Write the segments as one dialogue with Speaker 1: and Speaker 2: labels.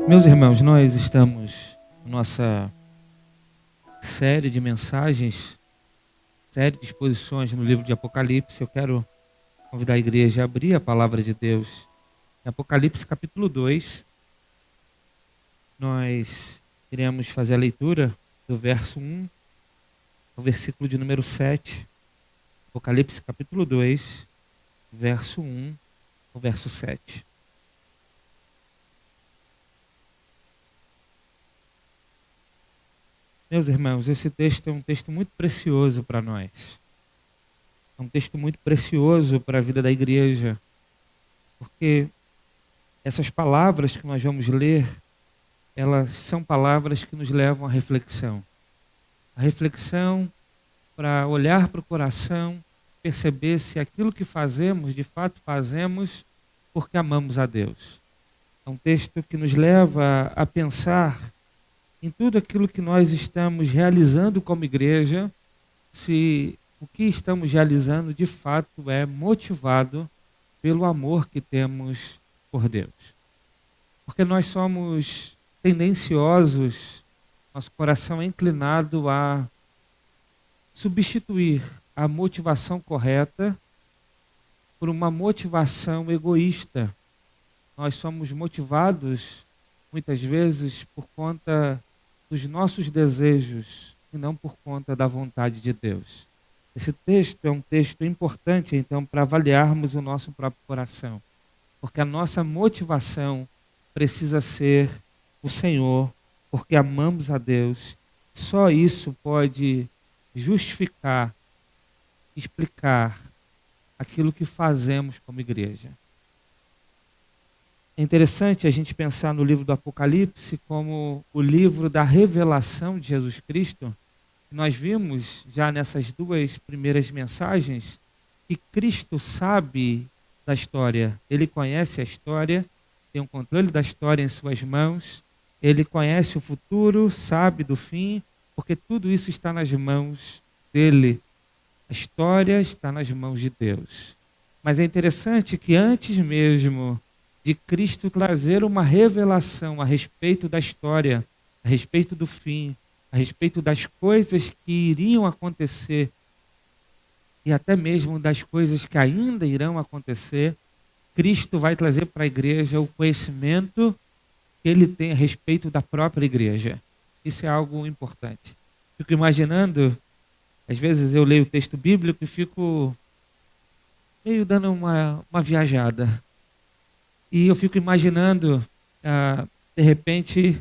Speaker 1: Meus irmãos, nós estamos na nossa série de mensagens, série de exposições no livro de Apocalipse. Eu quero convidar a igreja a abrir a palavra de Deus. Em Apocalipse capítulo 2, nós iremos fazer a leitura do verso 1 ao versículo de número 7. Apocalipse capítulo 2, verso 1 ao verso 7. Meus irmãos, esse texto é um texto muito precioso para nós. É um texto muito precioso para a vida da igreja, porque essas palavras que nós vamos ler, elas são palavras que nos levam à reflexão. A reflexão para olhar para o coração, perceber se aquilo que fazemos, de fato fazemos porque amamos a Deus. É um texto que nos leva a pensar em tudo aquilo que nós estamos realizando como igreja, se o que estamos realizando de fato é motivado pelo amor que temos por Deus. Porque nós somos tendenciosos, nosso coração é inclinado a substituir a motivação correta por uma motivação egoísta. Nós somos motivados muitas vezes por conta dos nossos desejos e não por conta da vontade de Deus. Esse texto é um texto importante, então, para avaliarmos o nosso próprio coração, porque a nossa motivação precisa ser o Senhor, porque amamos a Deus. Só isso pode justificar, explicar aquilo que fazemos como igreja. É interessante a gente pensar no livro do Apocalipse como o livro da revelação de Jesus Cristo. Nós vimos já nessas duas primeiras mensagens que Cristo sabe da história. Ele conhece a história, tem o controle da história em suas mãos. Ele conhece o futuro, sabe do fim, porque tudo isso está nas mãos dele. A história está nas mãos de Deus. Mas é interessante que antes mesmo de Cristo trazer uma revelação a respeito da história, a respeito do fim, a respeito das coisas que iriam acontecer e até mesmo das coisas que ainda irão acontecer, Cristo vai trazer para a igreja o conhecimento que ele tem a respeito da própria igreja. Isso é algo importante. Fico imaginando, às vezes eu leio o texto bíblico e fico meio dando uma viajada. E eu fico imaginando, de repente,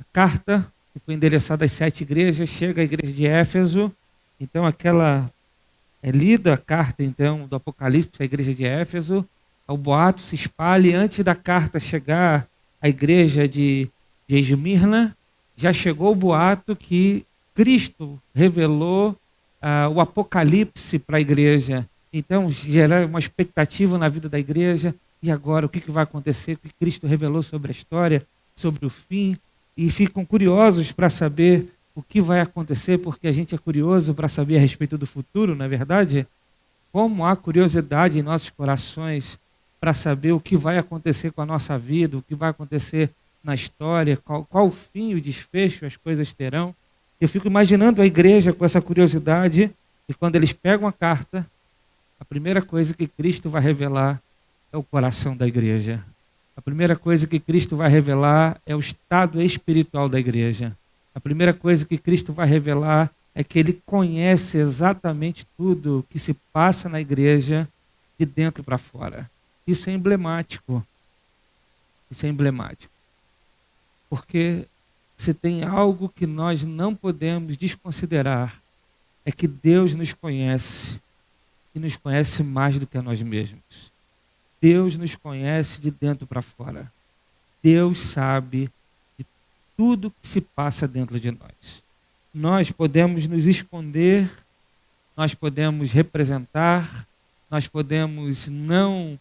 Speaker 1: a carta que foi endereçada às 7 igrejas, chega à igreja de Éfeso, então é lida a carta então, do Apocalipse à igreja de Éfeso, o boato se espalha, e antes da carta chegar à igreja de Esmirna, já chegou o boato que Cristo revelou o Apocalipse para a igreja. Então, gerar uma expectativa na vida da igreja. E agora, o que vai acontecer? O que Cristo revelou sobre a história, sobre o fim? E ficam curiosos para saber o que vai acontecer, porque a gente é curioso para saber a respeito do futuro, não é verdade? Como há curiosidade em nossos corações para saber o que vai acontecer com a nossa vida, o que vai acontecer na história, qual o fim e o desfecho as coisas terão. Eu fico imaginando a igreja com essa curiosidade, e quando eles pegam a carta, a primeira coisa que Cristo vai revelar é o coração da igreja. A primeira coisa que Cristo vai revelar é o estado espiritual da igreja. A primeira coisa que Cristo vai revelar é que ele conhece exatamente tudo que se passa na igreja de dentro para fora. Isso é emblemático. Isso é emblemático. Porque se tem algo que nós não podemos desconsiderar, é que Deus nos conhece e nos conhece mais do que a nós mesmos. Deus nos conhece de dentro para fora. Deus sabe de tudo que se passa dentro de nós. Nós podemos nos esconder, nós podemos representar, nós podemos não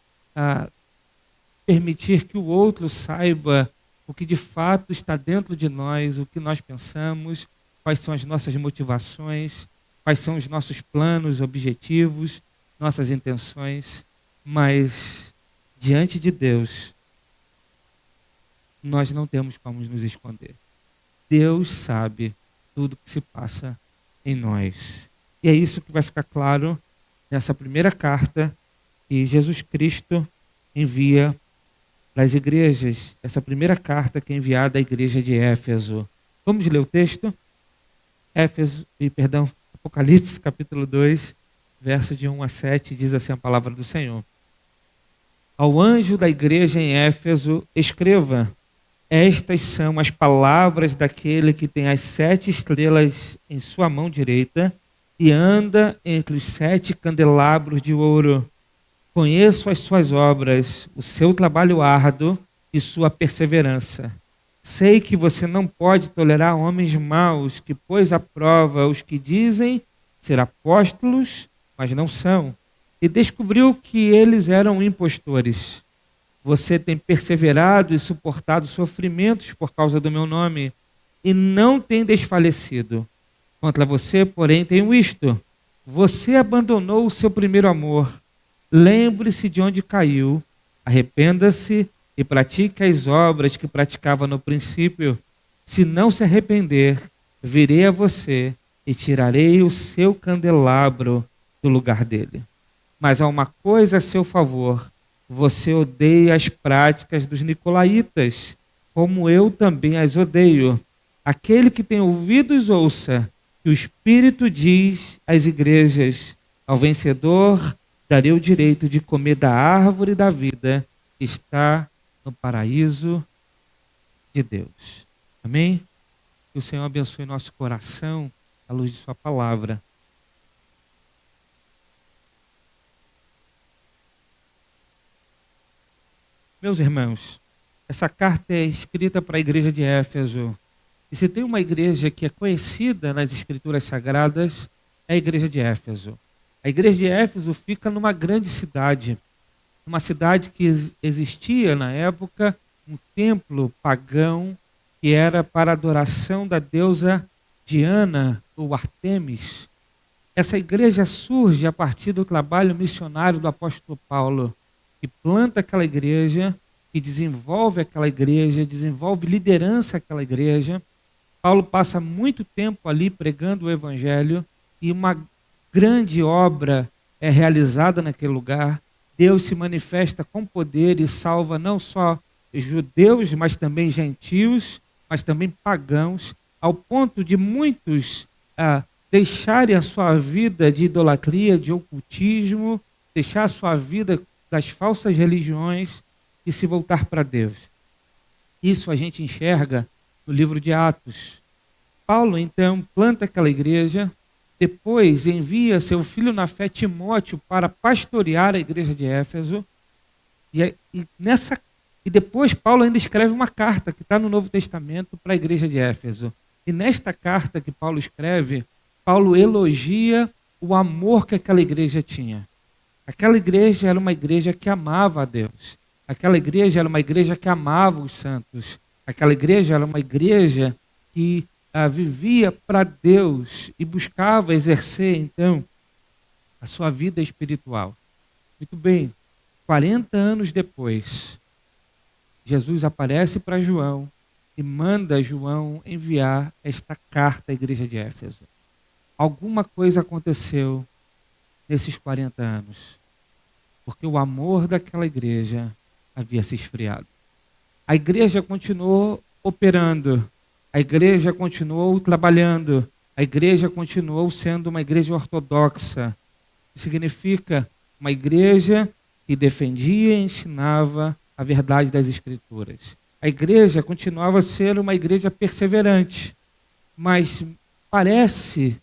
Speaker 1: permitir que o outro saiba o que de fato está dentro de nós, o que nós pensamos, quais são as nossas motivações, quais são os nossos planos, objetivos, nossas intenções, mas diante de Deus, nós não temos como nos esconder. Deus sabe tudo que se passa em nós. E é isso que vai ficar claro nessa primeira carta que Jesus Cristo envia para as igrejas. Essa primeira carta que é enviada à igreja de Éfeso. Vamos ler o texto? Apocalipse, capítulo 2, verso de 1 a 7, diz assim a palavra do Senhor. Ao anjo da igreja em Éfeso, escreva: estas são as palavras daquele que tem as 7 estrelas em sua mão direita e anda entre os 7 candelabros de ouro. Conheço as suas obras, o seu trabalho árduo e sua perseverança. Sei que você não pode tolerar homens maus, que pôs à prova os que dizem ser apóstolos, mas não são, e descobriu que eles eram impostores. Você tem perseverado e suportado sofrimentos por causa do meu nome, e não tem desfalecido. Contra você, porém, tenho isto: você abandonou o seu primeiro amor. Lembre-se de onde caiu, arrependa-se e pratique as obras que praticava no princípio. Se não se arrepender, virei a você e tirarei o seu candelabro do lugar dele. Mas há uma coisa a seu favor: você odeia as práticas dos nicolaítas, como eu também as odeio. Aquele que tem ouvidos, ouça, que o Espírito diz às igrejas: ao vencedor darei o direito de comer da árvore da vida que está no paraíso de Deus. Amém? Que o Senhor abençoe nosso coração à luz de sua palavra. Meus irmãos, essa carta é escrita para a igreja de Éfeso. E se tem uma igreja que é conhecida nas Escrituras Sagradas, é a igreja de Éfeso. A igreja de Éfeso fica numa grande cidade, uma cidade que existia na época um templo pagão que era para a adoração da deusa Diana ou Artemis. Essa igreja surge a partir do trabalho missionário do apóstolo Paulo, que planta aquela igreja, que desenvolve aquela igreja, desenvolve liderança aquela igreja. Paulo passa muito tempo ali pregando o evangelho e uma grande obra é realizada naquele lugar. Deus se manifesta com poder e salva não só judeus, mas também gentios, mas também pagãos, ao ponto de muitos deixarem a sua vida de idolatria, de ocultismo, deixar a sua vida das falsas religiões e se voltar para Deus. Isso a gente enxerga no livro de Atos. Paulo, então, planta aquela igreja, depois envia seu filho na fé, Timóteo, para pastorear a igreja de Éfeso, e depois Paulo ainda escreve uma carta que está no Novo Testamento para a igreja de Éfeso. E nesta carta que Paulo escreve, Paulo elogia o amor que aquela igreja tinha. Aquela igreja era uma igreja que amava a Deus. Aquela igreja era uma igreja que amava os santos. Aquela igreja era uma igreja que vivia para Deus e buscava exercer, então, a sua vida espiritual. Muito bem, 40 anos depois, Jesus aparece para João e manda João enviar esta carta à igreja de Éfeso. Alguma coisa aconteceu nesses 40 anos, porque o amor daquela igreja havia se esfriado. A igreja continuou operando, a igreja continuou trabalhando, a igreja continuou sendo uma igreja ortodoxa. Significa uma igreja que defendia e ensinava a verdade das Escrituras. A igreja continuava a ser uma igreja perseverante, mas parece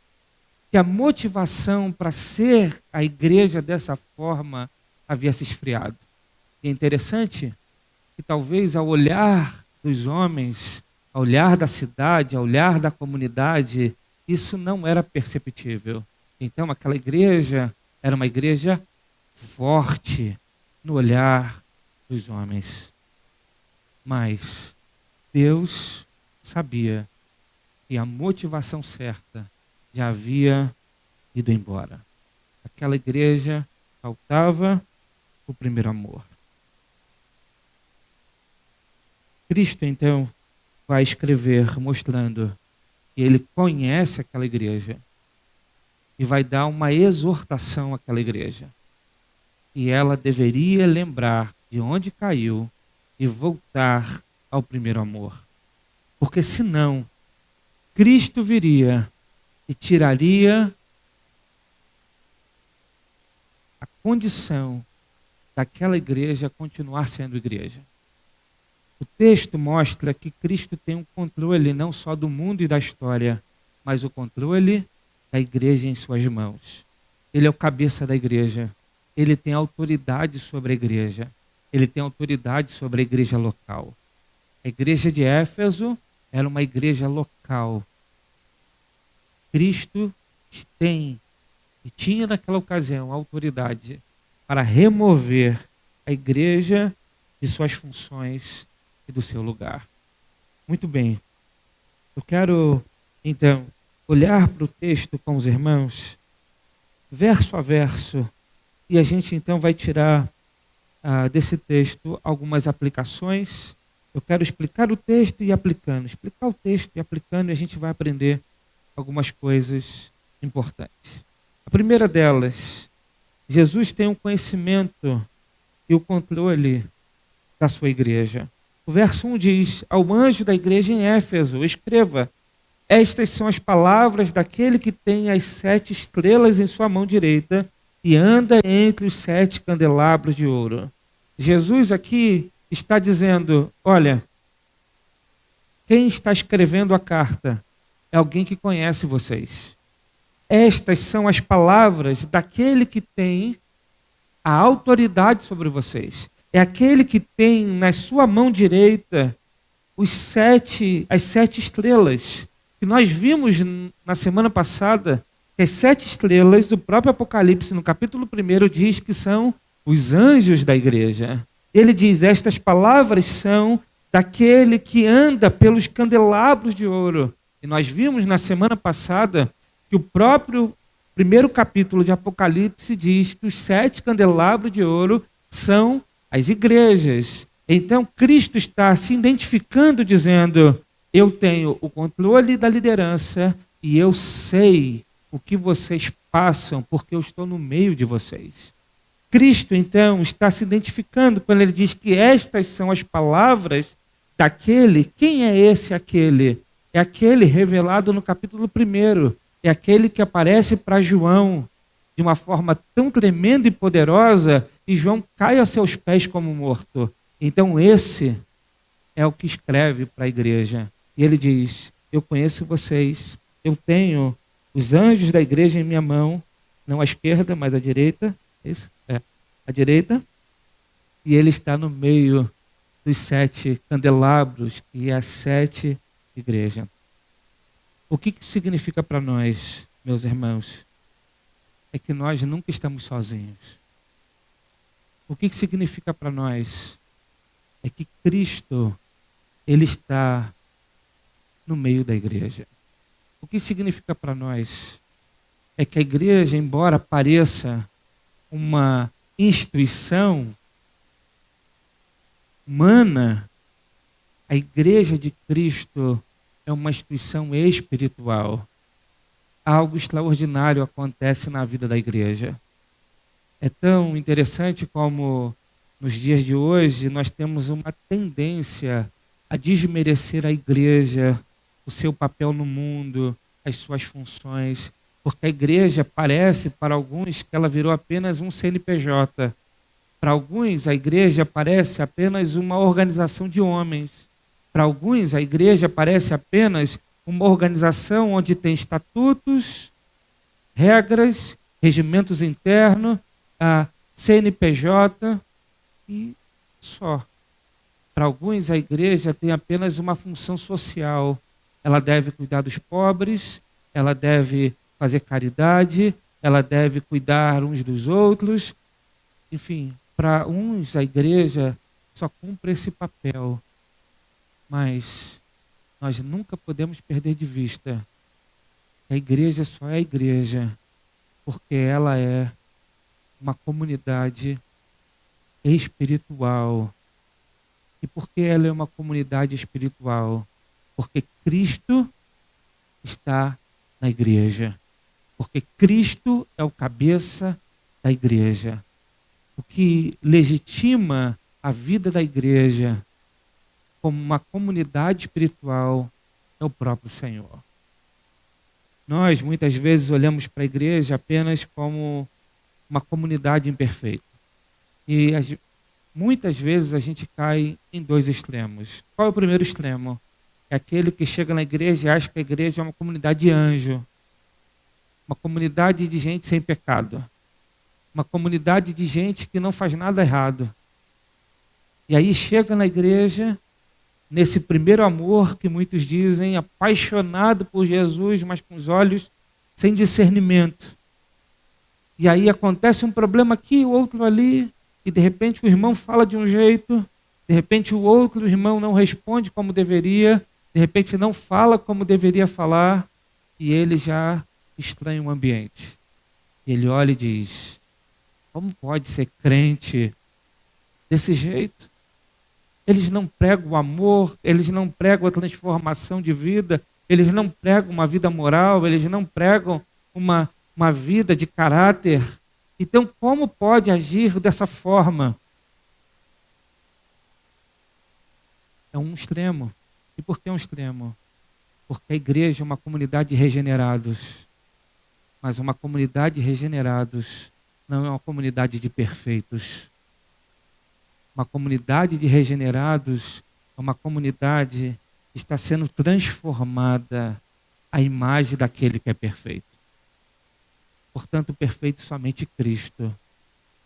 Speaker 1: que a motivação para ser a igreja dessa forma havia se esfriado. E é interessante que talvez ao olhar dos homens, ao olhar da cidade, ao olhar da comunidade, isso não era perceptível. Então aquela igreja era uma igreja forte no olhar dos homens. Mas Deus sabia que a motivação certa já havia ido embora. Aquela igreja faltava o primeiro amor. Cristo, então, vai escrever mostrando que ele conhece aquela igreja e vai dar uma exortação àquela igreja. E ela deveria lembrar de onde caiu e voltar ao primeiro amor. Porque senão, Cristo viria e tiraria a condição daquela igreja continuar sendo igreja. O texto mostra que Cristo tem um controle não só do mundo e da história, mas o controle da igreja em suas mãos. Ele é o cabeça da igreja. Ele tem autoridade sobre a igreja. Ele tem autoridade sobre a igreja local. A igreja de Éfeso era uma igreja local. Cristo tem e tinha naquela ocasião autoridade para remover a igreja de suas funções e do seu lugar. Muito bem. Eu quero, então, olhar para o texto com os irmãos, verso a verso, e a gente então vai tirar desse texto algumas aplicações. Eu quero explicar o texto e aplicando. Explicar o texto e aplicando, e a gente vai aprender algumas coisas importantes. A primeira delas, Jesus tem um conhecimento e o controle da sua igreja. O verso 1 diz: ao anjo da igreja em Éfeso, escreva: estas são as palavras daquele que tem as 7 estrelas em sua mão direita e anda entre os 7 candelabros de ouro. Jesus aqui está dizendo: olha, quem está escrevendo a carta é alguém que conhece vocês. Estas são as palavras daquele que tem a autoridade sobre vocês. É aquele que tem na sua mão direita as 7 estrelas. Que nós vimos na semana passada que as 7 estrelas do próprio Apocalipse, no capítulo 1, diz que são os anjos da igreja. Ele diz: estas palavras são daquele que anda pelos candelabros de ouro. E nós vimos na semana passada que o próprio primeiro capítulo de Apocalipse diz que os 7 candelabros de ouro são as igrejas. Então Cristo está se identificando dizendo: eu tenho o controle da liderança e eu sei o que vocês passam porque eu estou no meio de vocês. Cristo então está se identificando quando ele diz que estas são as palavras daquele. Quem é esse aquele? É aquele revelado no capítulo 1. É aquele que aparece para João de uma forma tão tremenda e poderosa e João cai a seus pés como morto. Então esse é o que escreve para a igreja. E ele diz: eu conheço vocês, eu tenho os anjos da igreja em minha mão, não à esquerda, mas à direita. Isso? É, à direita. E ele está no meio dos 7 candelabros, que é as 7 igrejas. O que significa para nós, meus irmãos? É que nós nunca estamos sozinhos. O que significa para nós? É que Cristo, ele está no meio da igreja. O que significa para nós? É que a igreja, embora pareça uma instituição humana, a igreja de Cristo é uma instituição espiritual. Algo extraordinário acontece na vida da igreja. É tão interessante como nos dias de hoje nós temos uma tendência a desmerecer a igreja, o seu papel no mundo, as suas funções, porque a igreja parece para alguns que ela virou apenas um CNPJ. Para alguns a igreja parece apenas uma organização de homens. Para alguns a igreja parece apenas uma organização onde tem estatutos, regras, regimentos internos, a CNPJ e só. Para alguns a igreja tem apenas uma função social. Ela deve cuidar dos pobres, ela deve fazer caridade, ela deve cuidar uns dos outros. Enfim, para uns a igreja só cumpre esse papel. Mas nós nunca podemos perder de vista que a igreja só é a igreja porque ela é uma comunidade espiritual. E por que ela é uma comunidade espiritual? Porque Cristo está na igreja. Porque Cristo é o cabeça da igreja. O que legitima a vida da igreja como uma comunidade espiritual é o próprio Senhor. Nós, muitas vezes, olhamos para a igreja apenas como uma comunidade imperfeita. E muitas vezes a gente cai em dois extremos. Qual é o primeiro extremo? É aquele que chega na igreja e acha que a igreja é uma comunidade de anjo. Uma comunidade de gente sem pecado. Uma comunidade de gente que não faz nada errado. E aí chega na igreja, nesse primeiro amor que muitos dizem, apaixonado por Jesus, mas com os olhos sem discernimento. E aí acontece um problema aqui, o outro ali, e de repente o irmão fala de um jeito, de repente o outro irmão não responde como deveria, de repente não fala como deveria falar, e ele já estranha o ambiente. E ele olha e diz: como pode ser crente desse jeito? Eles não pregam o amor, eles não pregam a transformação de vida, eles não pregam uma vida moral, eles não pregam uma vida de caráter. Então, como pode agir dessa forma? É um extremo. E por que um extremo? Porque a igreja é uma comunidade de regenerados. Mas uma comunidade de regenerados não é uma comunidade de perfeitos. Uma comunidade de regenerados é uma comunidade que está sendo transformada à imagem daquele que é perfeito. Portanto, perfeito somente Cristo.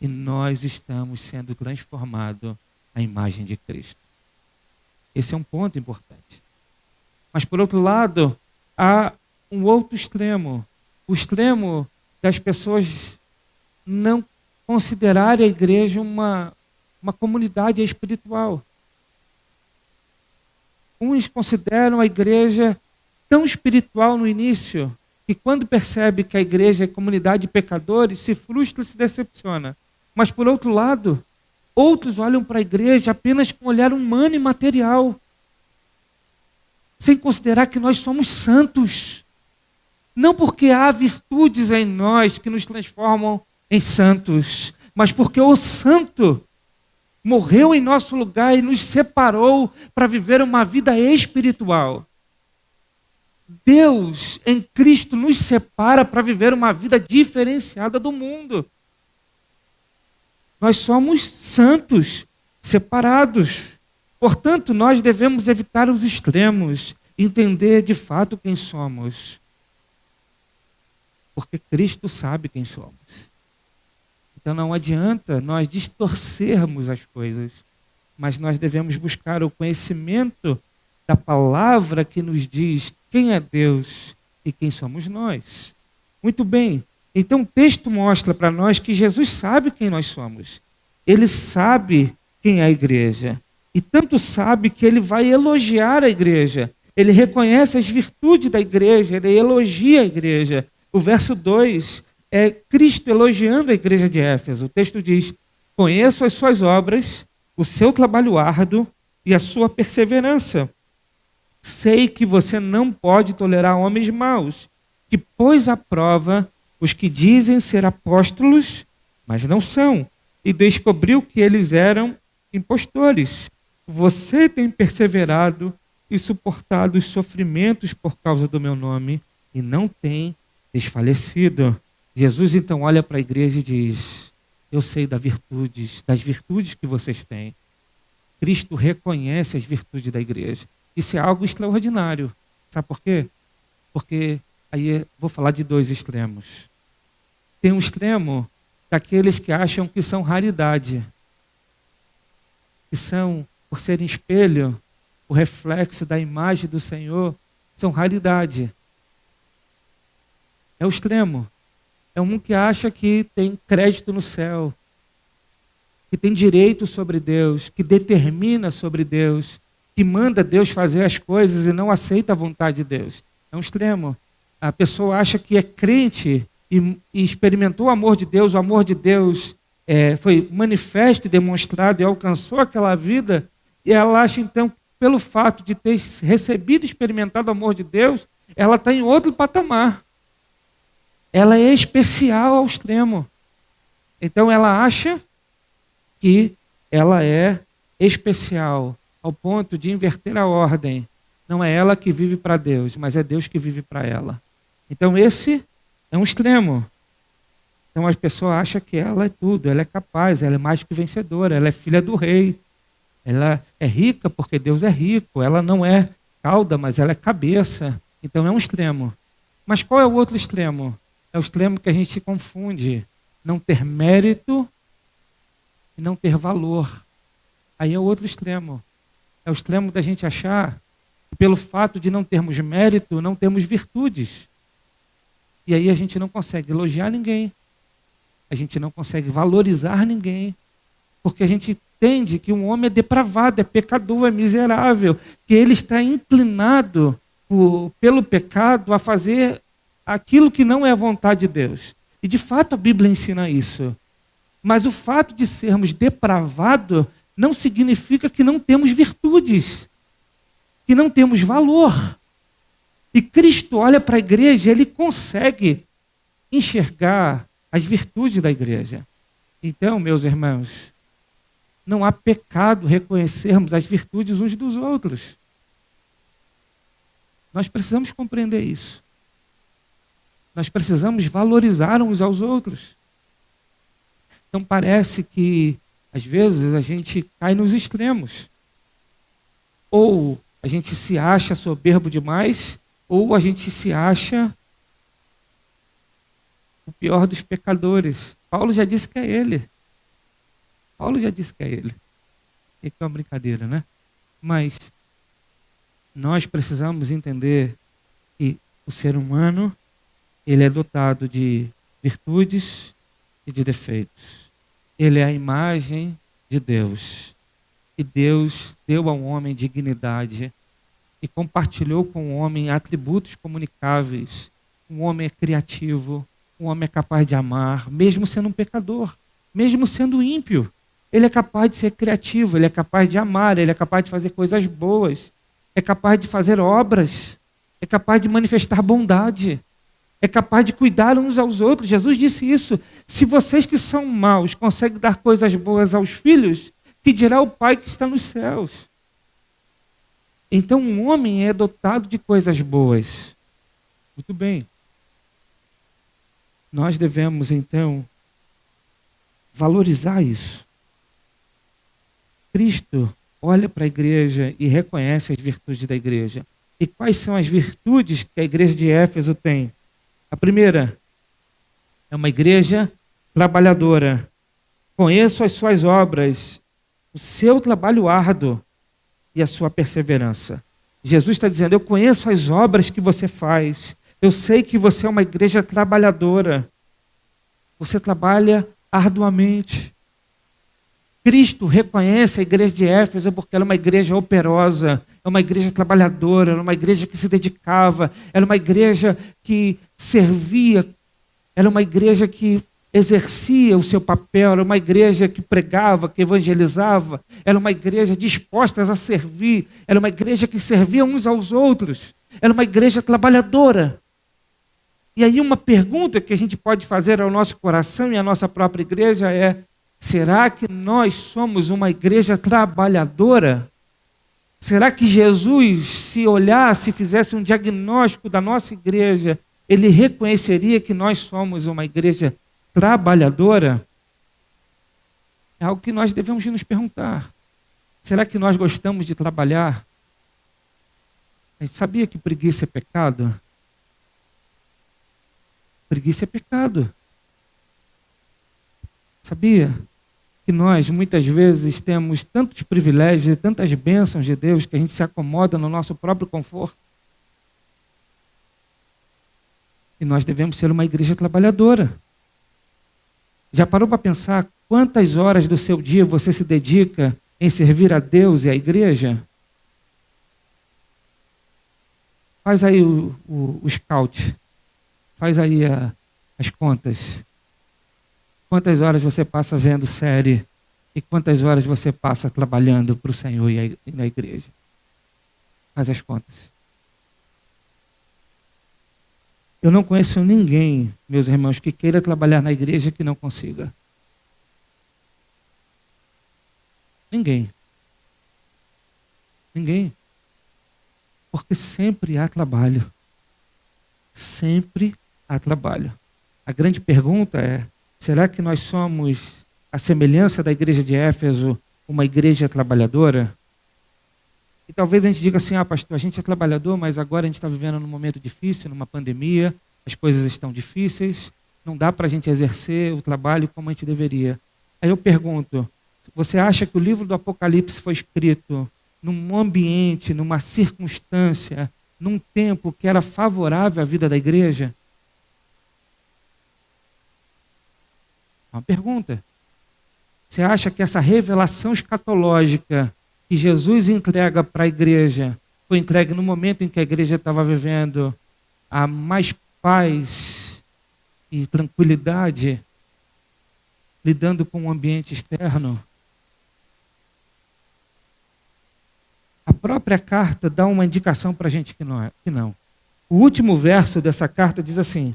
Speaker 1: E nós estamos sendo transformados à imagem de Cristo. Esse é um ponto importante. Mas, por outro lado, há um outro extremo. O extremo das pessoas não considerarem a igreja uma comunidade espiritual. Uns consideram a igreja tão espiritual no início que quando percebe que a igreja é comunidade de pecadores, se frustra e se decepciona. Mas, por outro lado, outros olham para a igreja apenas com um olhar humano e material, sem considerar que nós somos santos. Não porque há virtudes em nós que nos transformam em santos, mas porque o santo morreu em nosso lugar e nos separou para viver uma vida espiritual. Deus em Cristo nos separa para viver uma vida diferenciada do mundo. Nós somos santos, separados. Portanto, nós devemos evitar os extremos, entender de fato quem somos. Porque Cristo sabe quem somos. Então não adianta nós distorcermos as coisas, mas nós devemos buscar o conhecimento da palavra que nos diz quem é Deus e quem somos nós. Muito bem, então o texto mostra para nós que Jesus sabe quem nós somos. Ele sabe quem é a igreja. E tanto sabe que ele vai elogiar a igreja. Ele reconhece as virtudes da igreja, ele elogia a igreja. O verso 2 é Cristo elogiando a igreja de Éfeso. O texto diz: conheço as suas obras, o seu trabalho árduo e a sua perseverança. Sei que você não pode tolerar homens maus, que pôs à prova os que dizem ser apóstolos, mas não são, e descobriu que eles eram impostores. Você tem perseverado e suportado os sofrimentos por causa do meu nome e não tem desfalecido. Jesus então olha para a igreja e diz: eu sei das virtudes que vocês têm. Cristo reconhece as virtudes da igreja. Isso é algo extraordinário. Sabe por quê? Porque aí vou falar de dois extremos. Tem um extremo daqueles que acham que são raridade, que são, por serem espelho, o reflexo da imagem do Senhor, são raridade. É o extremo. É um que acha que tem crédito no céu, que tem direito sobre Deus, que determina sobre Deus, que manda Deus fazer as coisas e não aceita a vontade de Deus. É um extremo. A pessoa acha que é crente e experimentou o amor de Deus foi manifesto e demonstrado e alcançou aquela vida, E ela acha, então, que pelo fato de ter recebido e experimentado o amor de Deus, ela está em outro patamar. Ela é especial ao extremo. Então ela acha que ela é especial, ao ponto de inverter a ordem. Não é ela que vive para Deus, mas é Deus que vive para ela. Então esse é um extremo. Então as pessoas acham que ela é tudo, ela é capaz, ela é mais que vencedora, ela é filha do rei. Ela é rica porque Deus é rico, ela não é cauda, mas ela é cabeça. Então é um extremo. Mas qual é o outro extremo? É o extremo que a gente confunde. Não ter mérito e não ter valor. Aí é o outro extremo. É o extremo da gente achar que pelo fato de não termos mérito, não temos virtudes. E aí a gente não consegue elogiar ninguém. A gente não consegue valorizar ninguém. Porque a gente entende que um homem é depravado, é pecador, é miserável. Que ele está inclinado pelo pecado a fazer aquilo que não é a vontade de Deus. E de fato a Bíblia ensina isso. Mas o fato de sermos depravados não significa que não temos virtudes, que não temos valor. E Cristo olha para a igreja, ele consegue enxergar as virtudes da igreja. Então, meus irmãos, não há pecado reconhecermos as virtudes uns dos outros. Nós precisamos compreender isso. Nós precisamos valorizar uns aos outros. Então parece que, às vezes, a gente cai nos extremos. Ou a gente se acha soberbo demais, ou a gente se acha o pior dos pecadores. Paulo já disse que é ele. Paulo já disse que é ele. É uma brincadeira, né? Mas nós precisamos entender que o ser humano, ele é dotado de virtudes e de defeitos. Ele é a imagem de Deus. E Deus deu ao homem dignidade e compartilhou com o homem atributos comunicáveis. Um homem é criativo, um homem é capaz de amar, mesmo sendo um pecador, mesmo sendo ímpio. Ele é capaz de ser criativo, ele é capaz de amar, ele é capaz de fazer coisas boas, é capaz de fazer obras, é capaz de manifestar bondade, é capaz de cuidar uns aos outros. Jesus disse isso. Se vocês que são maus conseguem dar coisas boas aos filhos, que dirá o Pai que está nos céus? Então um homem é dotado de coisas boas. Muito bem. Nós devemos então valorizar isso. Cristo olha para a igreja e reconhece as virtudes da igreja. E quais são as virtudes que a igreja de Éfeso tem? A primeira é uma igreja trabalhadora. Conheço as suas obras, o seu trabalho árduo e a sua perseverança. Jesus está dizendo, eu conheço as obras que você faz. Eu sei que você é uma igreja trabalhadora. Você trabalha arduamente. Cristo reconhece a igreja de Éfeso porque ela é uma igreja operosa, é uma igreja trabalhadora, é uma igreja que se dedicava, era uma igreja que servia, era uma igreja que exercia o seu papel, era uma igreja que pregava, que evangelizava, era uma igreja disposta a servir, era uma igreja que servia uns aos outros, era uma igreja trabalhadora. E aí uma pergunta que a gente pode fazer ao nosso coração e à nossa própria igreja é: será que nós somos uma igreja trabalhadora? Será que Jesus, se olhasse, fizesse um diagnóstico da nossa igreja, ele reconheceria que nós somos uma igreja trabalhadora? É algo que nós devemos nos perguntar. Será que nós gostamos de trabalhar? A gente sabia que preguiça é pecado? Preguiça é pecado. Sabia que nós, muitas vezes, temos tantos privilégios e tantas bênçãos de Deus que a gente se acomoda no nosso próprio conforto? E nós devemos ser uma igreja trabalhadora. Já parou para pensar quantas horas do seu dia você se dedica em servir a Deus e à igreja? Faz aí o scout. Faz aí as contas. Quantas horas você passa vendo série E quantas horas você passa trabalhando para o Senhor e na igreja? Faz as contas. Eu não conheço ninguém, meus irmãos, que queira trabalhar na igreja que não consiga. Ninguém. Ninguém. Porque sempre há trabalho. Sempre há trabalho. A grande pergunta é, será que nós somos a semelhança da igreja de Éfeso, uma igreja trabalhadora? E talvez a gente diga assim, pastor, a gente é trabalhador, mas agora a gente está vivendo num momento difícil, numa pandemia, as coisas estão difíceis, não dá para a gente exercer o trabalho como a gente deveria. Aí eu pergunto, você acha que o livro do Apocalipse foi escrito num ambiente, numa circunstância, num tempo que era favorável à vida da igreja? Uma pergunta. Você acha que essa revelação escatológica que Jesus entrega para a igreja foi entregue no momento em que a igreja estava vivendo a mais paz e tranquilidade, lidando com o ambiente externo? A própria carta dá uma indicação para a gente que não. O último verso dessa carta diz assim: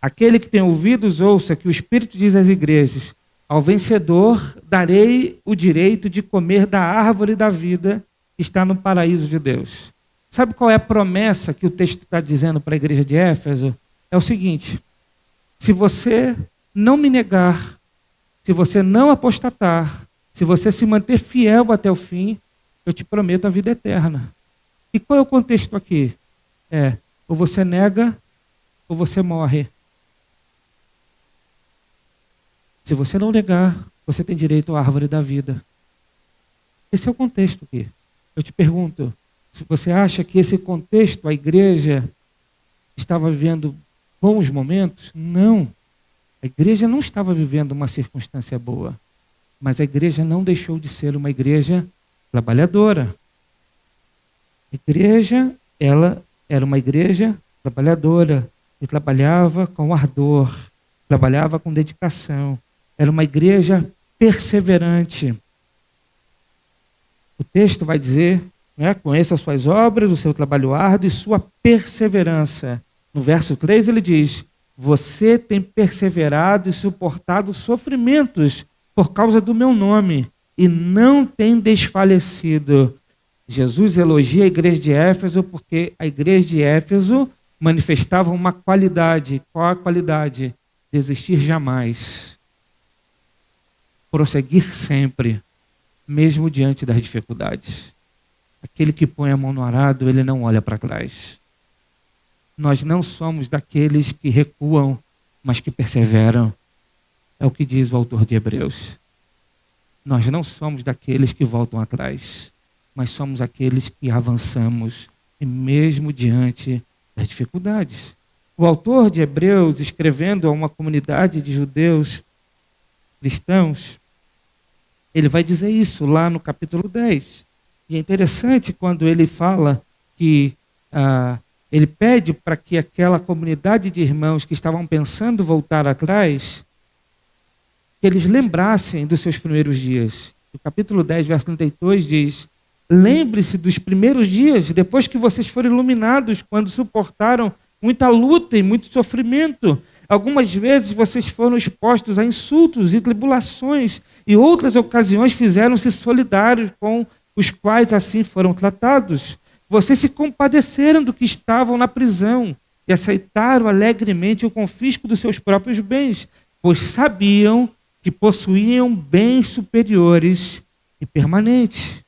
Speaker 1: aquele que tem ouvidos, ouça que o Espírito diz às igrejas: ao vencedor darei o direito de comer da árvore da vida que está no paraíso de Deus. Sabe qual é a promessa que o texto está dizendo para a igreja de Éfeso? É o seguinte: se você não me negar, se você não apostatar, se você se manter fiel até o fim, eu te prometo a vida eterna. E qual é o contexto aqui? Ou você nega, ou você morre. Se você não negar, você tem direito à árvore da vida. Esse é o contexto aqui. Eu te pergunto, se você acha que esse contexto, a igreja estava vivendo bons momentos? Não. A igreja não estava vivendo uma circunstância boa. Mas a igreja não deixou de ser uma igreja trabalhadora. A igreja, ela era uma igreja trabalhadora e trabalhava com ardor, trabalhava com dedicação. Era uma igreja perseverante. O texto vai dizer, conheça as suas obras, o seu trabalho árduo e sua perseverança. No verso 3 ele diz: você tem perseverado e suportado sofrimentos por causa do meu nome e não tem desfalecido. Jesus elogia a igreja de Éfeso porque a igreja de Éfeso manifestava uma qualidade. Qual a qualidade? Desistir jamais. Prosseguir sempre, mesmo diante das dificuldades. Aquele que põe a mão no arado, ele não olha para trás. Nós não somos daqueles que recuam, mas que perseveram. É o que diz o autor de Hebreus. Nós não somos daqueles que voltam atrás, mas somos aqueles que avançamos, e mesmo diante das dificuldades. O autor de Hebreus, escrevendo a uma comunidade de judeus cristãos, ele vai dizer isso lá no capítulo 10. E é interessante quando ele fala que ele pede para que aquela comunidade de irmãos que estavam pensando voltar atrás, que eles lembrassem dos seus primeiros dias. O capítulo 10, verso 32 diz: lembre-se dos primeiros dias, depois que vocês foram iluminados, quando suportaram muita luta e muito sofrimento. Algumas vezes vocês foram expostos a insultos e tribulações, e outras ocasiões fizeram-se solidários com os quais assim foram tratados. Vocês se compadeceram do que estavam na prisão e aceitaram alegremente o confisco dos seus próprios bens, pois sabiam que possuíam bens superiores e permanentes.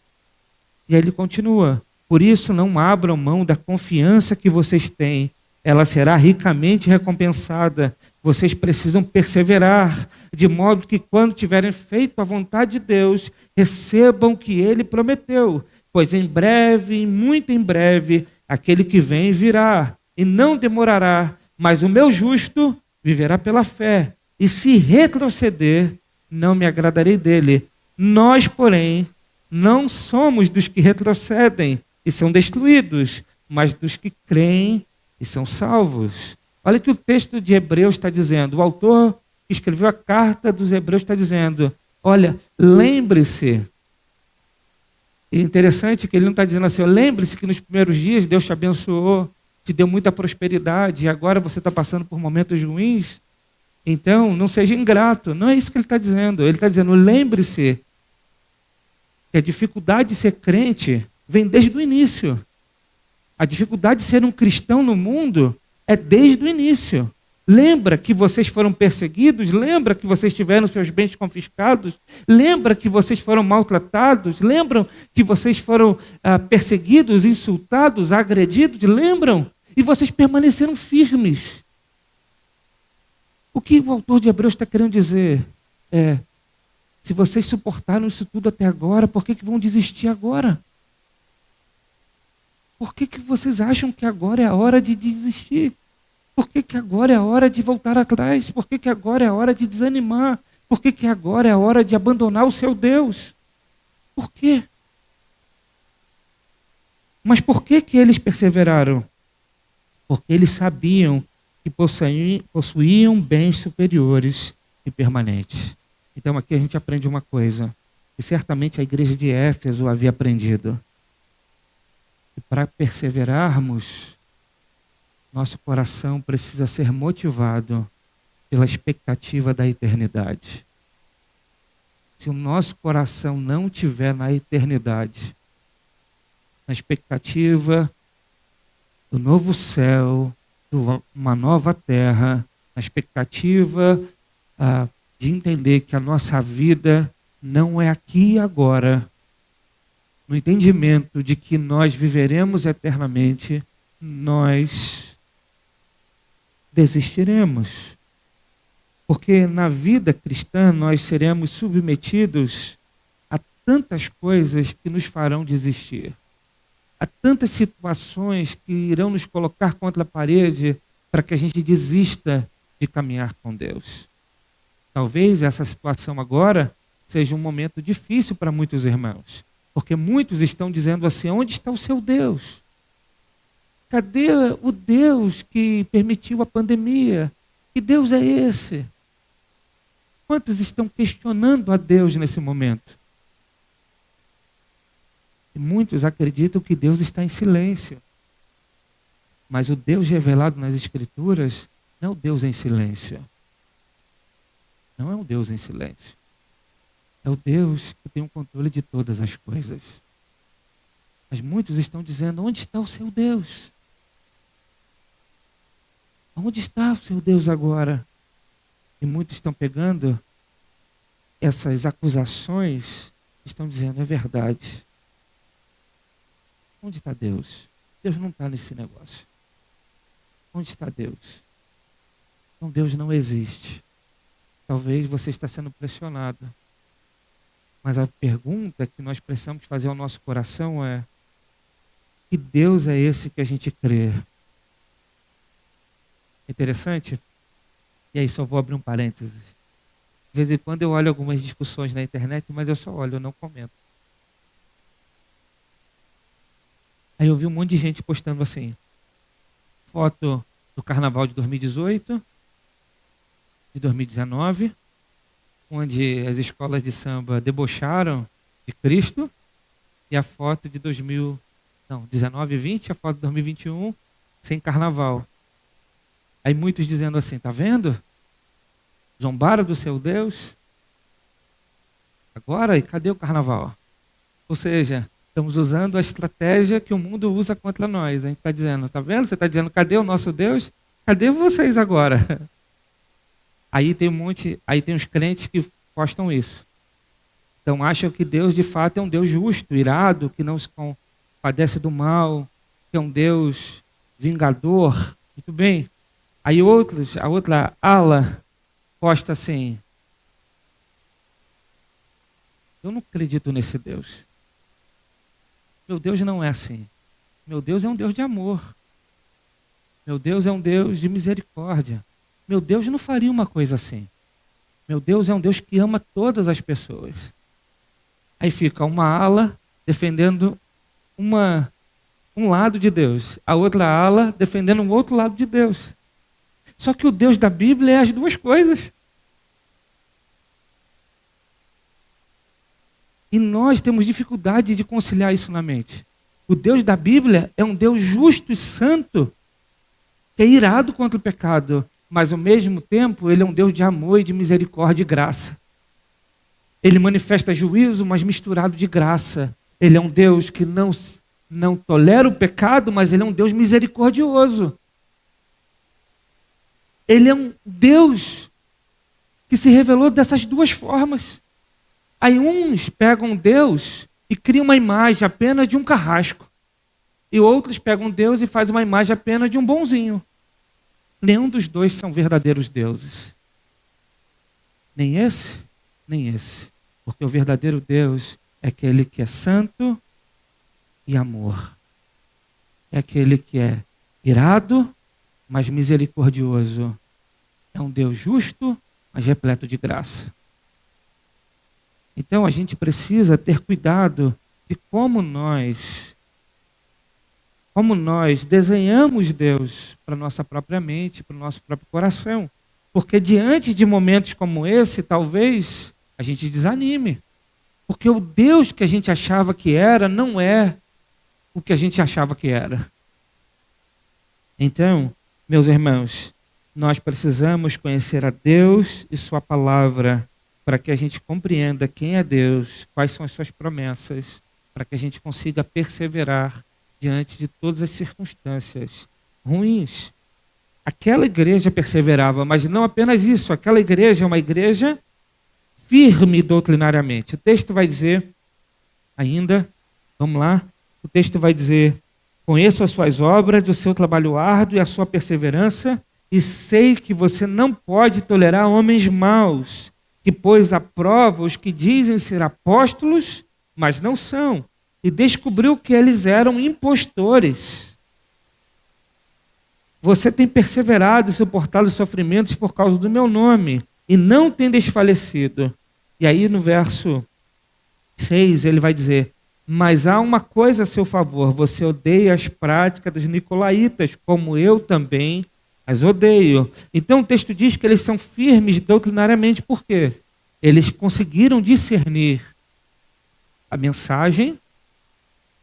Speaker 1: E aí ele continua: por isso não abram mão da confiança que vocês têm, ela será ricamente recompensada. Vocês precisam perseverar, de modo que quando tiverem feito a vontade de Deus, recebam o que Ele prometeu. Pois em breve, muito em breve, aquele que vem virá, e não demorará, mas o meu justo viverá pela fé. E se retroceder, não me agradarei dele. Nós, porém, não somos dos que retrocedem e são destruídos, mas dos que creem e são salvos. Olha o que o texto de Hebreus está dizendo. O autor que escreveu a carta dos Hebreus está dizendo: Olha, lembre-se. É interessante que ele não está dizendo assim, lembre-se que nos primeiros dias Deus te abençoou, te deu muita prosperidade, e agora você está passando por momentos ruins. Então, não seja ingrato. Não é isso que ele está dizendo. Ele está dizendo, lembre-se que a dificuldade de ser crente vem desde o início. A dificuldade de ser um cristão no mundo é desde o início. Lembra que vocês foram perseguidos? Lembra que vocês tiveram seus bens confiscados? Lembra que vocês foram maltratados? Lembram que vocês foram perseguidos, insultados, agredidos? Lembram? E vocês permaneceram firmes. O que o autor de Hebreus está querendo dizer é, se vocês suportaram isso tudo até agora, por que vão desistir agora? Por que vocês acham que agora é a hora de desistir? Por que agora é a hora de voltar atrás? Por que agora é a hora de desanimar? Por que agora é a hora de abandonar o seu Deus? Por quê? Mas por que eles perseveraram? Porque eles sabiam que possuíam bens superiores e permanentes. Então aqui a gente aprende uma coisa, que certamente a igreja de Éfeso havia aprendido. E para perseverarmos, nosso coração precisa ser motivado pela expectativa da eternidade. Se o nosso coração não estiver na eternidade, na expectativa do novo céu, de uma nova terra, na expectativa de entender que a nossa vida não é aqui e agora, no entendimento de que nós viveremos eternamente, nós desistiremos. Porque na vida cristã nós seremos submetidos a tantas coisas que nos farão desistir. Há tantas situações que irão nos colocar contra a parede para que a gente desista de caminhar com Deus. Talvez essa situação agora seja um momento difícil para muitos irmãos, porque muitos estão dizendo assim, onde está o seu Deus? Cadê o Deus que permitiu a pandemia? Que Deus é esse? Quantos estão questionando a Deus nesse momento? E muitos acreditam que Deus está em silêncio. Mas o Deus revelado nas Escrituras não é o Deus em silêncio. Não é um Deus em silêncio. É o Deus que tem o controle de todas as coisas. Mas muitos estão dizendo, onde está o seu Deus? Onde está o seu Deus agora? E muitos estão pegando essas acusações, estão dizendo, é verdade. Onde está Deus? Deus não está nesse negócio. Onde está Deus? Então Deus não existe. Talvez você está sendo pressionado. Mas a pergunta que nós precisamos fazer ao nosso coração é, que Deus é esse que a gente crê? Interessante? E aí só vou abrir um parênteses. De vez em quando eu olho algumas discussões na internet, mas eu só olho, eu não comento. Aí eu vi um monte de gente postando assim, foto do carnaval de 2018, de 2019, onde as escolas de samba debocharam de Cristo, e a foto de 19 e 20, a foto de 2021, sem carnaval. Aí muitos dizendo assim, tá vendo? Zombaram do seu Deus. Agora, e cadê o carnaval? Ou seja, estamos usando a estratégia que o mundo usa contra nós. A gente está dizendo, tá vendo? Você está dizendo, cadê o nosso Deus? Cadê vocês agora? Aí tem os crentes que postam isso. Então acham que Deus de fato é um Deus justo, irado, que não se compadece do mal, que é um Deus vingador. Muito bem. Aí a outra ala posta assim, eu não acredito nesse Deus. Meu Deus não é assim. Meu Deus é um Deus de amor. Meu Deus é um Deus de misericórdia. Meu Deus não faria uma coisa assim. Meu Deus é um Deus que ama todas as pessoas. Aí fica uma ala defendendo um lado de Deus, a outra ala defendendo um outro lado de Deus. Só que o Deus da Bíblia é as duas coisas. E nós temos dificuldade de conciliar isso na mente. O Deus da Bíblia é um Deus justo e santo, que é irado contra o pecado, mas ao mesmo tempo ele é um Deus de amor e de misericórdia e graça. Ele manifesta juízo, mas misturado de graça. Ele é um Deus que não tolera o pecado, mas ele é um Deus misericordioso. Ele é um Deus que se revelou dessas duas formas. Aí uns pegam Deus e criam uma imagem apenas de um carrasco. E outros pegam Deus e fazem uma imagem apenas de um bonzinho. Nenhum dos dois são verdadeiros deuses. Nem esse, nem esse. Porque o verdadeiro Deus é aquele que é santo e amor. É aquele que é irado, mas misericordioso. É um Deus justo, mas repleto de graça. Então a gente precisa ter cuidado de como nós desenhamos Deus para a nossa própria mente, para o nosso próprio coração. Porque diante de momentos como esse, talvez a gente desanime. Porque o Deus que a gente achava que era, não é o que a gente achava que era. Então, meus irmãos, nós precisamos conhecer a Deus e sua palavra para que a gente compreenda quem é Deus, quais são as suas promessas, para que a gente consiga perseverar diante de todas as circunstâncias ruins. Aquela igreja perseverava, mas não apenas isso, aquela igreja é uma igreja firme doutrinariamente. O texto vai dizer ainda, vamos lá, o texto vai dizer: conheço as suas obras, o seu trabalho árduo e a sua perseverança, e sei que você não pode tolerar homens maus, que pôs à prova os que dizem ser apóstolos, mas não são, e descobriu que eles eram impostores. Você tem perseverado e suportado os sofrimentos por causa do meu nome, e não tem desfalecido. E aí no verso 6 ele vai dizer: mas há uma coisa a seu favor, você odeia as práticas dos nicolaítas, como eu também as odeio. Então o texto diz que eles são firmes doutrinariamente. Por quê? Eles conseguiram discernir a mensagem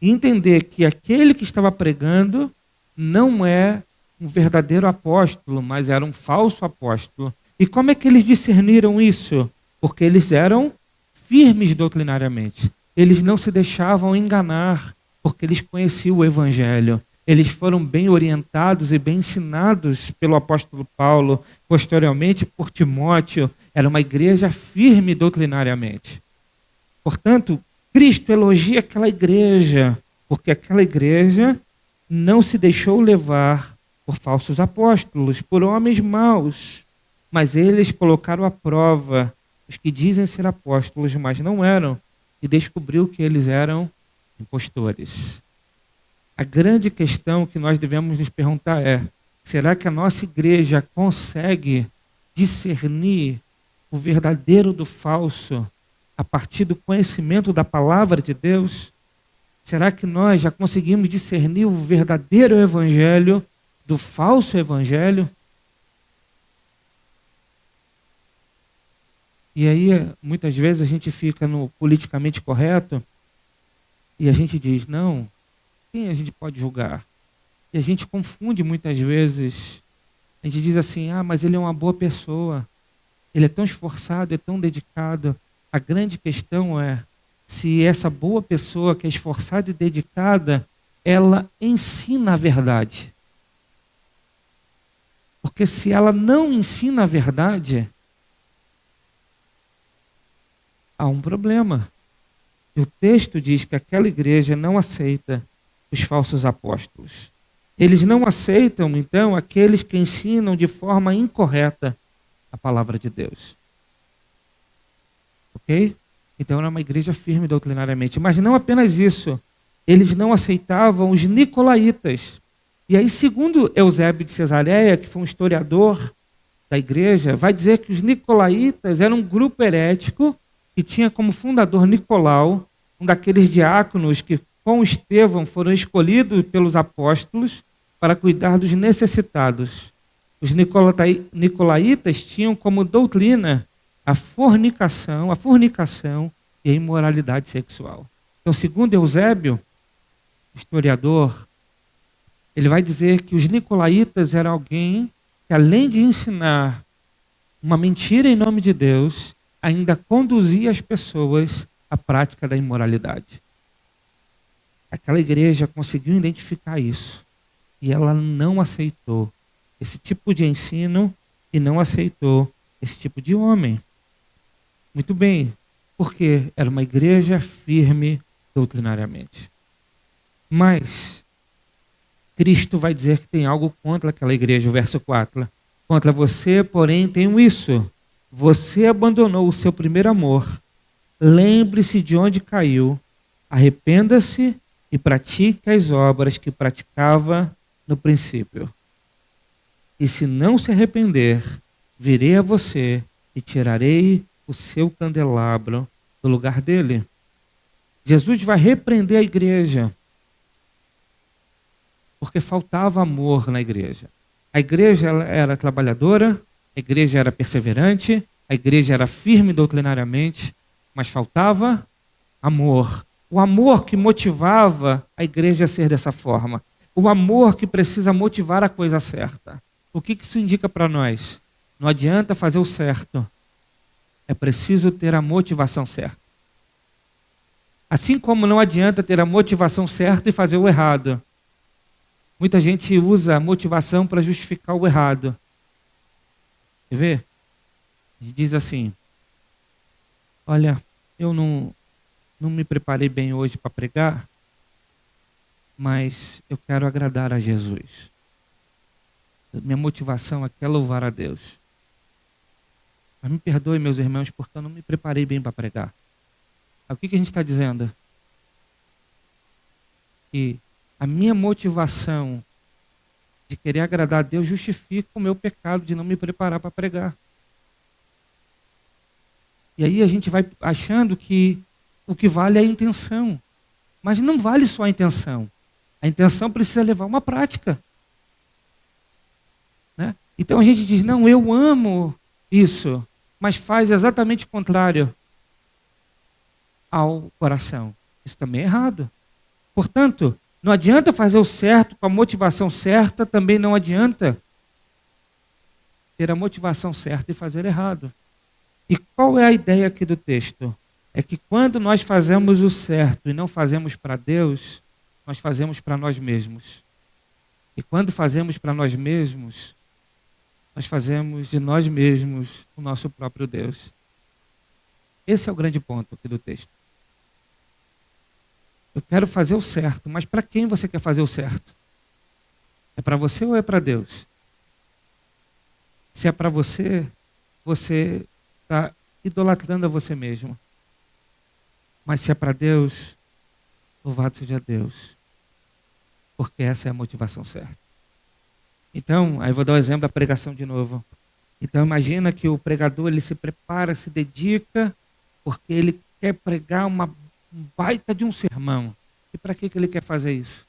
Speaker 1: e entender que aquele que estava pregando não é um verdadeiro apóstolo, mas era um falso apóstolo. E como é que eles discerniram isso? Porque eles eram firmes doutrinariamente. Eles não se deixavam enganar, porque eles conheciam o Evangelho. Eles foram bem orientados e bem ensinados pelo apóstolo Paulo, posteriormente por Timóteo. Era uma igreja firme doutrinariamente. Portanto, Cristo elogia aquela igreja, porque aquela igreja não se deixou levar por falsos apóstolos, por homens maus, mas eles colocaram à prova os que dizem ser apóstolos, mas não eram, e descobriu que eles eram impostores. A grande questão que nós devemos nos perguntar é: será que a nossa igreja consegue discernir o verdadeiro do falso a partir do conhecimento da palavra de Deus? Será que nós já conseguimos discernir o verdadeiro evangelho do falso evangelho? E aí, muitas vezes, a gente fica no politicamente correto e a gente diz: não, quem a gente pode julgar? E a gente confunde muitas vezes. A gente diz assim: ah, mas ele é uma boa pessoa. Ele é tão esforçado, é tão dedicado. A grande questão é se essa boa pessoa que é esforçada e dedicada, ela ensina a verdade. Porque se ela não ensina a verdade, há um problema. E o texto diz que aquela igreja não aceita os falsos apóstolos. Eles não aceitam, então, aqueles que ensinam de forma incorreta a palavra de Deus. Ok? Então era uma igreja firme doutrinariamente. Mas não apenas isso. Eles não aceitavam os nicolaítas. E aí, segundo Eusébio de Cesareia, que foi um historiador da igreja, vai dizer que os nicolaítas eram um grupo herético que tinha como fundador Nicolau, um daqueles diáconos que com Estevão foram escolhidos pelos apóstolos para cuidar dos necessitados. Os nicolaítas tinham como doutrina a fornicação e a imoralidade sexual. Então, segundo Eusébio, historiador, ele vai dizer que os nicolaítas eram alguém que, além de ensinar uma mentira em nome de Deus, ainda conduzia as pessoas à prática da imoralidade. Aquela igreja conseguiu identificar isso e ela não aceitou esse tipo de ensino e não aceitou esse tipo de homem. Muito bem, porque era uma igreja firme doutrinariamente. Mas Cristo vai dizer que tem algo contra aquela igreja, o verso 4. Contra você, porém, tenho isso. Você abandonou o seu primeiro amor. Lembre-se de onde caiu. Arrependa-se e pratique as obras que praticava no princípio. E se não se arrepender, virei a você e tirarei o seu candelabro do lugar dele. Jesus vai repreender a igreja, porque faltava amor na igreja. A igreja ela era trabalhadora, a igreja era perseverante, a igreja era firme doutrinariamente, mas faltava amor. O amor que motivava a igreja a ser dessa forma. O amor que precisa motivar a coisa certa. O que isso indica para nós? Não adianta fazer o certo. É preciso ter a motivação certa. Assim como não adianta ter a motivação certa e fazer o errado. Muita gente usa a motivação para justificar o errado. Quer ver? Diz assim: olha, eu não me preparei bem hoje para pregar, mas eu quero agradar a Jesus. Minha motivação aqui é louvar a Deus. Mas me perdoe, meus irmãos, porque eu não me preparei bem para pregar. O que a gente está dizendo? Que a minha motivação de querer agradar a Deus justifica o meu pecado de não me preparar para pregar. E aí a gente vai achando que o que vale é a intenção. Mas não vale só a intenção. A intenção precisa levar uma prática. Né? Então a gente diz, não, eu amo isso, mas faz exatamente o contrário ao coração. Isso também é errado. Portanto, não adianta fazer o certo com a motivação certa, também não adianta ter a motivação certa e fazer errado. E qual é a ideia aqui do texto? É que quando nós fazemos o certo e não fazemos para Deus, nós fazemos para nós mesmos. E quando fazemos para nós mesmos, nós fazemos de nós mesmos o nosso próprio Deus. Esse é o grande ponto aqui do texto. Eu quero fazer o certo, mas para quem você quer fazer o certo? É para você ou é para Deus? Se é para você, você está idolatrando a você mesmo. Mas se é para Deus, louvado seja Deus. Porque essa é a motivação certa. Então, aí vou dar o exemplo da pregação de novo. Então imagina que o pregador ele se prepara, se dedica, porque ele quer pregar um baita de um sermão. E para que ele quer fazer isso?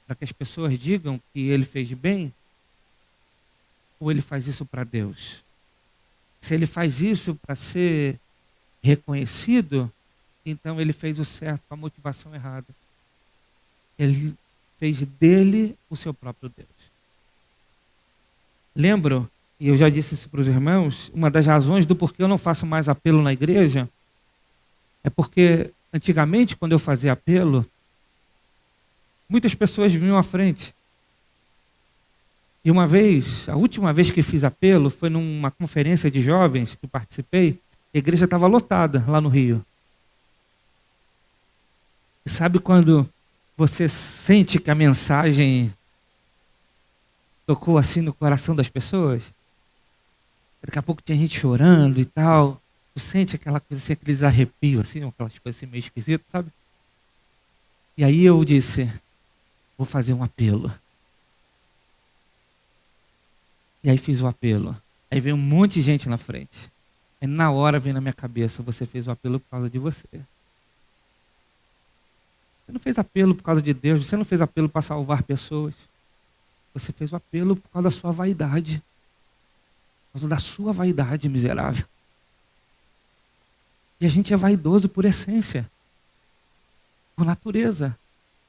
Speaker 1: Para que as pessoas digam que ele fez bem? Ou ele faz isso para Deus? Se ele faz isso para ser reconhecido, então ele fez o certo com a motivação errada. Ele fez dele o seu próprio Deus. Lembro, e eu já disse isso para os irmãos, uma das razões do porquê eu não faço mais apelo na igreja é porque antigamente, quando eu fazia apelo, muitas pessoas vinham à frente. E uma vez, a última vez que fiz apelo foi numa conferência de jovens que eu participei, a igreja estava lotada lá no Rio. E sabe quando você sente que a mensagem tocou assim no coração das pessoas? Daqui a pouco tinha gente chorando e tal. Tu sente aquela coisa assim, aqueles arrepios, assim, aquelas coisas assim meio esquisitas, sabe? E aí eu disse, vou fazer um apelo. E aí fiz o apelo. Aí veio um monte de gente na frente. Aí na hora veio na minha cabeça, você fez o apelo por causa de você. Você não fez apelo por causa de Deus, você não fez apelo para salvar pessoas. Você fez o apelo por causa da sua vaidade. Por causa da sua vaidade miserável. E a gente é vaidoso por essência, por natureza.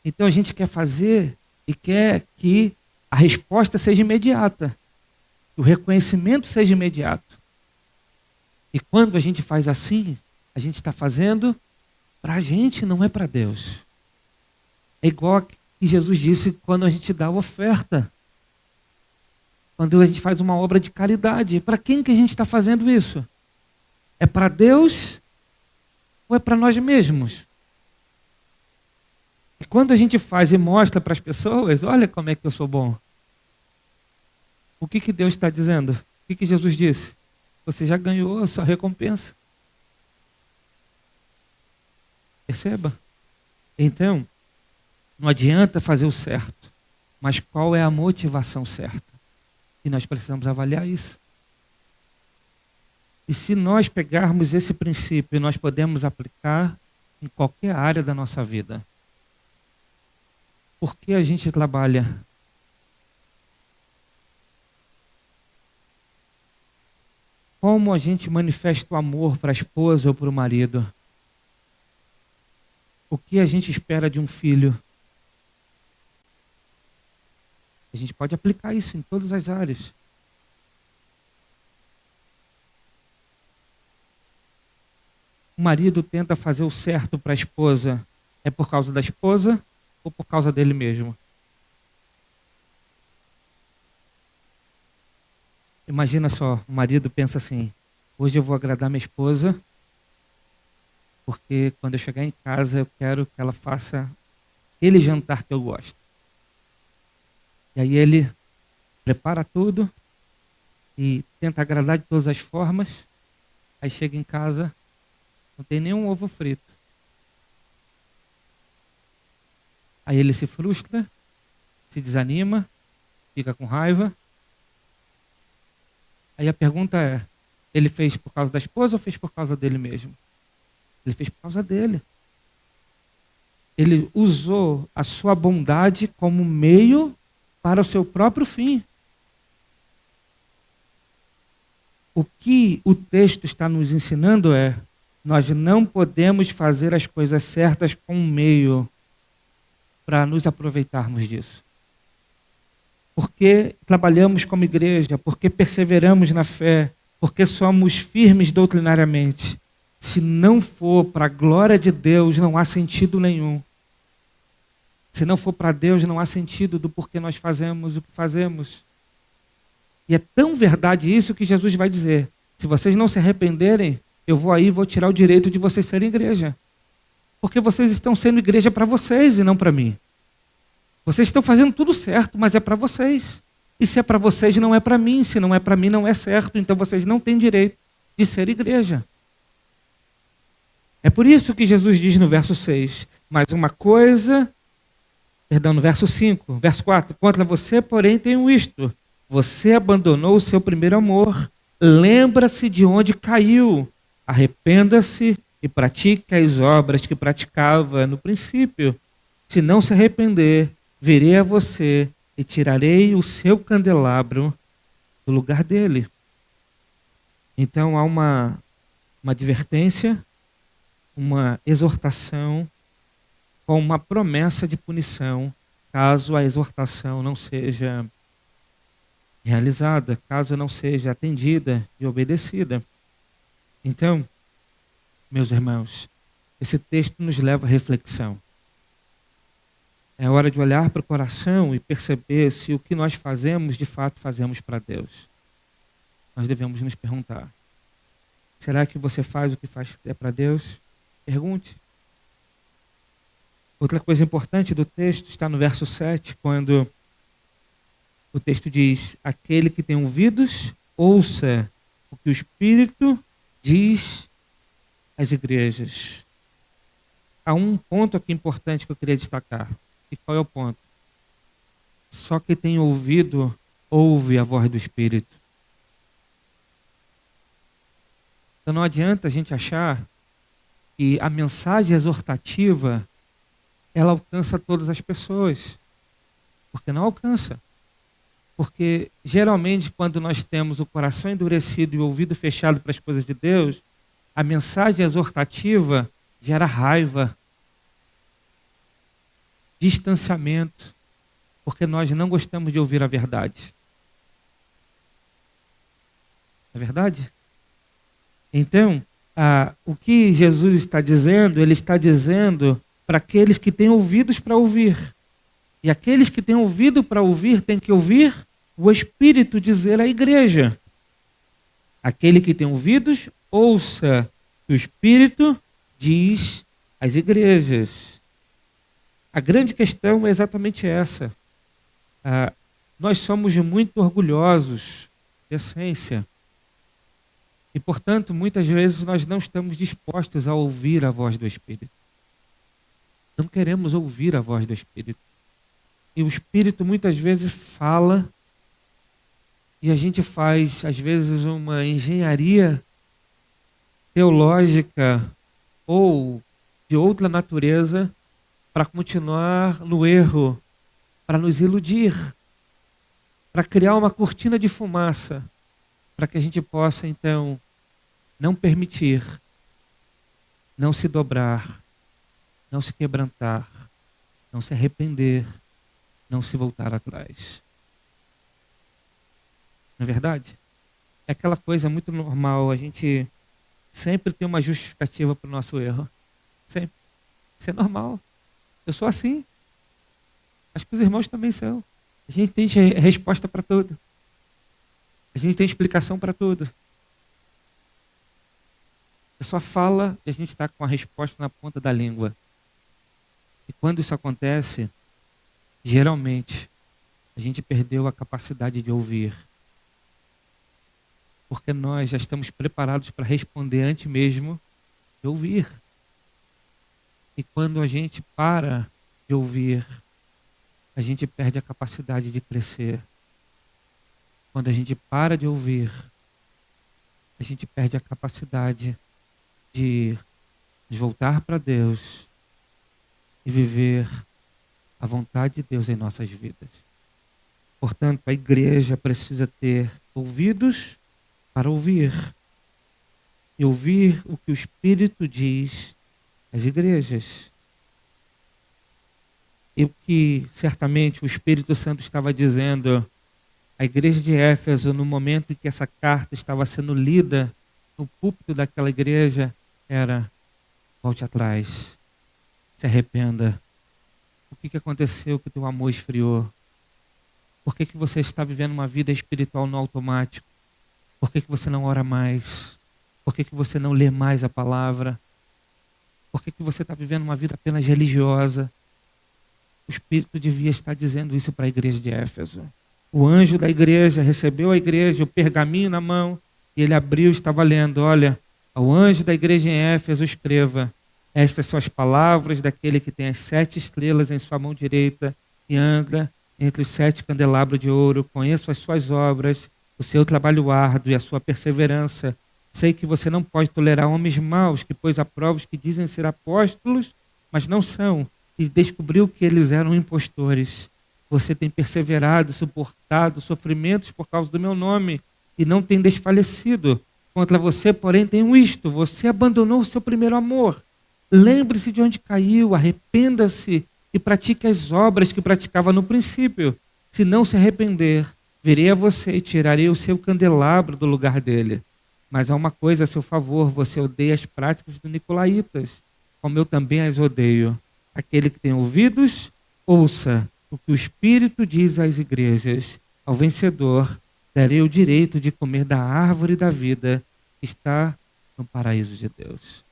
Speaker 1: Então a gente quer fazer e quer que a resposta seja imediata, que o reconhecimento seja imediato. E quando a gente faz assim, a gente está fazendo para a gente, não é para Deus. É igual que Jesus disse quando a gente dá a oferta. Quando a gente faz uma obra de caridade. Para quem que a gente está fazendo isso? É para Deus ou é para nós mesmos? E quando a gente faz e mostra para as pessoas, olha como é que eu sou bom. O que Deus está dizendo? O que Jesus disse? Você já ganhou a sua recompensa. Perceba? Então, não adianta fazer o certo, mas qual é a motivação certa? E nós precisamos avaliar isso. E se nós pegarmos esse princípio, nós podemos aplicar em qualquer área da nossa vida. Por que a gente trabalha? Como a gente manifesta o amor para a esposa ou para o marido? O que a gente espera de um filho? A gente pode aplicar isso em todas as áreas. O marido tenta fazer o certo para a esposa. É por causa da esposa ou por causa dele mesmo? Imagina só, o marido pensa assim: hoje eu vou agradar minha esposa, porque quando eu chegar em casa eu quero que ela faça aquele jantar que eu gosto. E aí ele prepara tudo e tenta agradar de todas as formas. Aí chega em casa, não tem nenhum ovo frito. Aí ele se frustra, se desanima, fica com raiva. Aí a pergunta é: ele fez por causa da esposa ou fez por causa dele mesmo? Ele fez por causa dele. Ele usou a sua bondade como meio para o seu próprio fim. O que o texto está nos ensinando é: nós não podemos fazer as coisas certas com um meio para nos aproveitarmos disso. Porque trabalhamos como igreja, porque perseveramos na fé, porque somos firmes doutrinariamente. Se não for para a glória de Deus, não há sentido nenhum. Se não for para Deus, não há sentido do porquê nós fazemos o que fazemos. E é tão verdade isso que Jesus vai dizer: se vocês não se arrependerem, eu vou aí e vou tirar o direito de vocês serem igreja. Porque vocês estão sendo igreja para vocês e não para mim. Vocês estão fazendo tudo certo, mas é para vocês. E se é para vocês, não é para mim. Se não é para mim, não é certo. Então vocês não têm direito de ser igreja. É por isso que Jesus diz no verso 6, mais uma coisa, no verso 5, verso 4, contra você, porém, tenho isto: você abandonou o seu primeiro amor, lembra-se de onde caiu, arrependa-se e pratique as obras que praticava no princípio. Se não se arrepender, virei a você e tirarei o seu candelabro do lugar dele. Então há uma advertência, uma exortação, com uma promessa de punição, caso a exortação não seja realizada, caso não seja atendida e obedecida. Então, meus irmãos, esse texto nos leva à reflexão. É hora de olhar para o coração e perceber se o que nós fazemos, de fato, fazemos para Deus. Nós devemos nos perguntar: será que você faz o que faz para Deus? Pergunte. Outra coisa importante do texto está no verso 7, quando o texto diz: aquele que tem ouvidos, ouça o que o Espírito diz às igrejas. Há um ponto aqui importante que eu queria destacar. E qual é o ponto? Só quem tem ouvido, ouve a voz do Espírito. Então não adianta a gente achar que a mensagem exortativa ela alcança todas as pessoas. Porque não alcança. Porque geralmente quando nós temos o coração endurecido e o ouvido fechado para as coisas de Deus, A mensagem exortativa gera raiva, distanciamento, porque nós não gostamos de ouvir a verdade. Não é verdade? Então, o que Jesus está dizendo, ele está dizendo para aqueles que têm ouvidos para ouvir. E aqueles que têm ouvido para ouvir têm que ouvir o Espírito dizer à igreja. Aquele que tem ouvidos, ouça o Espírito diz às igrejas. A grande questão é exatamente essa. Nós somos muito orgulhosos, de essência. E, portanto, muitas vezes nós não estamos dispostos a ouvir a voz do Espírito. Não queremos ouvir a voz do Espírito. E o Espírito muitas vezes fala e a gente faz, às vezes, uma engenharia teológica ou de outra natureza para continuar no erro, para nos iludir, para criar uma cortina de fumaça, para que a gente possa, então, não permitir, não se dobrar, não se quebrantar, não se arrepender, não se voltar atrás. Não é verdade? É aquela coisa muito normal, a gente sempre tem uma justificativa para o nosso erro. Sempre. Isso é normal. Eu sou assim. Acho que os irmãos também são. A gente tem resposta para tudo. A gente tem explicação para tudo. A pessoa fala e a gente está com a resposta na ponta da língua. E quando isso acontece, geralmente, a gente perdeu a capacidade de ouvir. Porque nós já estamos preparados para responder antes mesmo de ouvir. E quando a gente para de ouvir, a gente perde a capacidade de crescer. Quando a gente para de ouvir, a gente perde a capacidade de voltar para Deus e viver a vontade de Deus em nossas vidas. Portanto, a igreja precisa ter ouvidos para ouvir. E ouvir o que o Espírito diz às igrejas. E o que certamente o Espírito Santo estava dizendo à igreja de Éfeso no momento em que essa carta estava sendo lida no púlpito daquela igreja era: volte atrás, se arrependa. O que aconteceu que teu amor esfriou? Por que você está vivendo uma vida espiritual no automático? Por que você não ora mais? Por que você não lê mais a palavra? Por que você está vivendo uma vida apenas religiosa? O Espírito devia estar dizendo isso para a igreja de Éfeso. O anjo da igreja recebeu a igreja, o pergaminho na mão, e ele abriu e estava lendo: olha, ao anjo da igreja em Éfeso escreva: estas são as palavras daquele que tem as 7 estrelas em sua mão direita e anda entre os 7 candelabros de ouro. Conheço as suas obras, o seu trabalho árduo e a sua perseverança. Sei que você não pode tolerar homens maus, que pôs a prova os que dizem ser apóstolos, mas não são, e descobriu que eles eram impostores. Você tem perseverado, suportado sofrimentos por causa do meu nome, e não tem desfalecido. Contra você, porém, tenho isto: você abandonou o seu primeiro amor. Lembre-se de onde caiu, arrependa-se e pratique as obras que praticava no princípio. Se não se arrepender, virei a você e tirarei o seu candelabro do lugar dele. Mas há uma coisa a seu favor: você odeia as práticas dos nicolaítas, como eu também as odeio. Aquele que tem ouvidos, ouça o que o Espírito diz às igrejas. Ao vencedor, darei o direito de comer da árvore da vida que está no paraíso de Deus.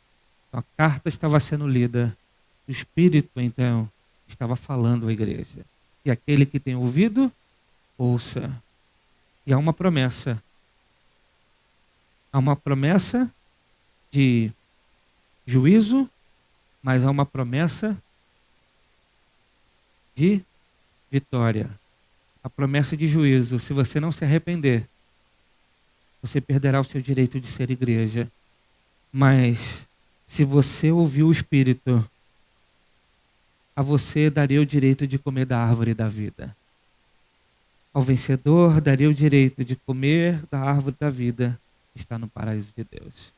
Speaker 1: Então, a carta estava sendo lida. O Espírito, então, estava falando à igreja. E aquele que tem ouvido, ouça. E há uma promessa. Há uma promessa de juízo, mas há uma promessa de vitória. A promessa de juízo: se você não se arrepender, você perderá o seu direito de ser igreja. Mas se você ouvir o Espírito, a você darei o direito de comer da árvore da vida. Ao vencedor darei o direito de comer da árvore da vida que está no paraíso de Deus.